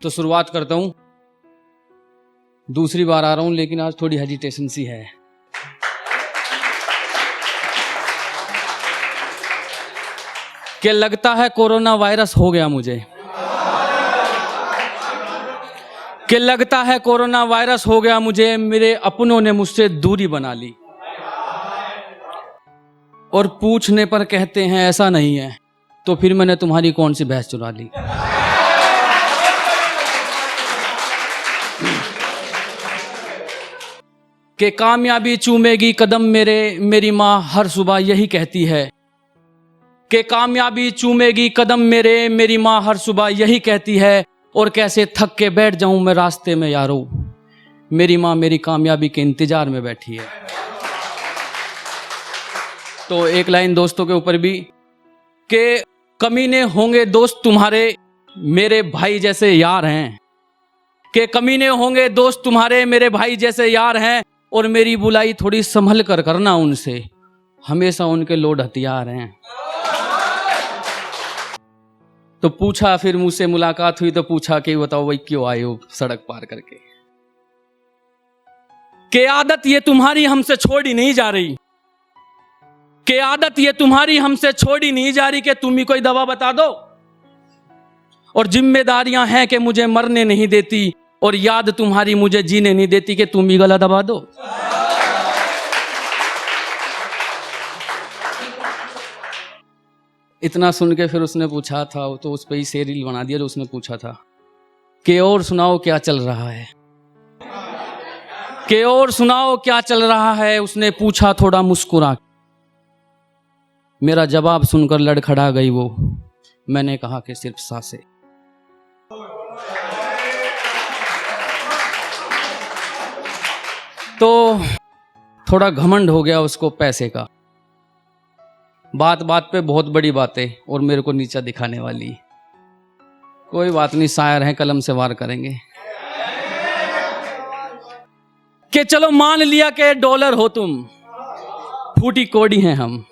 तो शुरुआत करता हूं। दूसरी बार आ रहा हूं लेकिन आज थोड़ी हेजिटेशन सी है। कि लगता है कोरोना वायरस हो गया मुझे, कि लगता है कोरोना वायरस हो गया मुझे, मेरे अपनों ने मुझसे दूरी बना ली और पूछने पर कहते हैं ऐसा नहीं है, तो फिर मैंने तुम्हारी कौन सी भैंस चुरा ली। कि कामयाबी चूमेगी कदम मेरे, मेरी माँ हर सुबह यही कहती है। कि कामयाबी चूमेगी कदम मेरे, मेरी माँ हर सुबह यही कहती है। और कैसे थक के बैठ जाऊं मैं रास्ते में यारो, मेरी माँ मेरी कामयाबी के इंतजार में बैठी है। तो एक लाइन दोस्तों के ऊपर भी कि कमीने होंगे दोस्त तुम्हारे, मेरे भाई जैसे यार हैं। कि कमीने होंगे दोस्त तुम्हारे, मेरे भाई जैसे यार हैं। और मेरी बुलाई थोड़ी संभल कर करना उनसे, हमेशा उनके लोड हथियार हैं। तो पूछा, फिर मुझसे मुलाकात हुई तो पूछा कि बताओ भाई क्यों आए हो सड़क पार करके। कि आदत ये तुम्हारी हमसे छोड़ी नहीं जा रही, कि आदत ये तुम्हारी हमसे छोड़ी नहीं जा रही, कि तुम ही कोई दवा बता दो। और जिम्मेदारियां हैं कि मुझे मरने नहीं देती, और याद तुम्हारी मुझे जीने नहीं देती, कि तुम ही गला दबा दो। इतना सुन के फिर उसने पूछा था, तो उस पर ही शेर रील बना दिया जो उसने पूछा था कि और सुनाओ क्या चल रहा है, कि और सुनाओ क्या चल रहा है। उसने पूछा थोड़ा मुस्कुरा, मेरा जवाब सुनकर लड़खड़ा गई वो। मैंने कहा कि सिर्फ सांसें। तो थोड़ा घमंड हो गया उसको पैसे का, बात बात पे बहुत बड़ी बातें और मेरे को नीचा दिखाने वाली। कोई बात नहीं, शायर हैं, कलम से वार करेंगे। कि चलो मान लिया कि डॉलर हो तुम, फूटी कोड़ी हैं हम।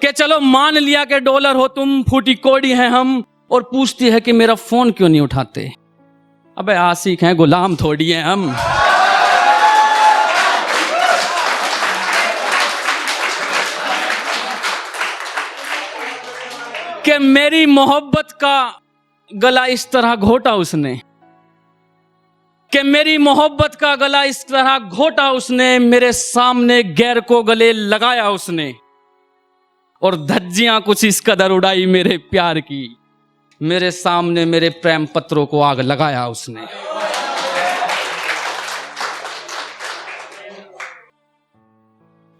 कि चलो मान लिया कि डॉलर हो तुम, फूटी कोड़ी हैं हम। और पूछती है कि मेरा फोन क्यों नहीं उठाते। अबे आशिक हैं, गुलाम थोड़ी हैं हम। कि मेरी मोहब्बत का गला इस तरह घोटा उसने, कि मेरी मोहब्बत का गला इस तरह घोटा उसने, मेरे सामने गैर को गले लगाया उसने। और धज्जियां कुछ इस कदर उड़ाई मेरे प्यार की, मेरे सामने मेरे प्रेम पत्रों को आग लगाया उसने।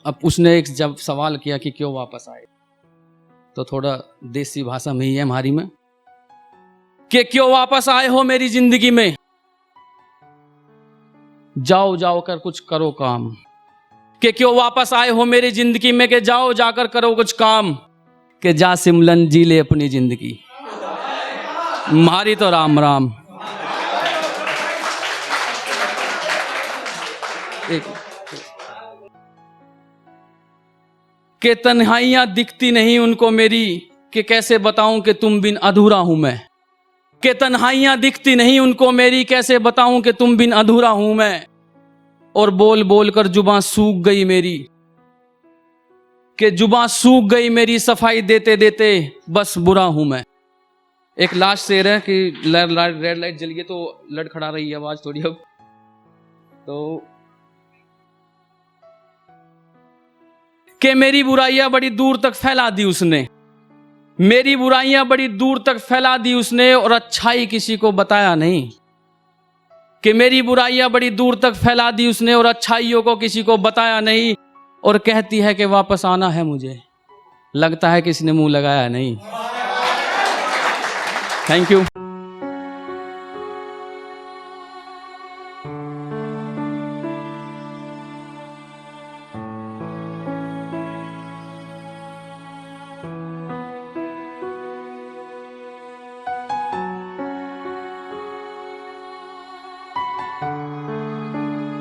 अब उसने एक जब सवाल किया कि क्यों वापस आए, तो थोड़ा देसी भाषा में ही है हमारी में, कि क्यों वापस आए हो मेरी जिंदगी में। जाओ जाओ कर कुछ करो काम। कि क्यों वापस आए हो मेरी जिंदगी में, कि जाओ जाकर करो कुछ काम। कि जा सिमलन जी ले अपनी जिंदगी, मारी तो राम राम। कि तन्हाइयां दिखती नहीं उनको मेरी, कि कैसे बताऊं कि तुम बिन अधूरा हूं मैं। कि तन्हाइयां दिखती नहीं उनको मेरी, कैसे बताऊं कि तुम बिन अधूरा हूं मैं। और बोल बोल कर जुबां सूख गई मेरी, कि जुबां सूख गई मेरी, सफाई देते देते बस बुरा हूं मैं। एक लास्ट शेर है कि रेड लाइट जल गई तो लड़खड़ा रही है आवाज थोड़ी। अब तो कि मेरी बुराइयां बड़ी दूर तक फैला दी उसने, मेरी बुराइयां बड़ी दूर तक फैला दी उसने, और अच्छाई किसी को बताया नहीं। कि मेरी बुराइयां बड़ी दूर तक फैला दी उसने, और अच्छाइयों को किसी को बताया नहीं। और कहती है कि वापस आना है मुझे, लगता है किसी ने मुंह लगाया नहीं। Thank you.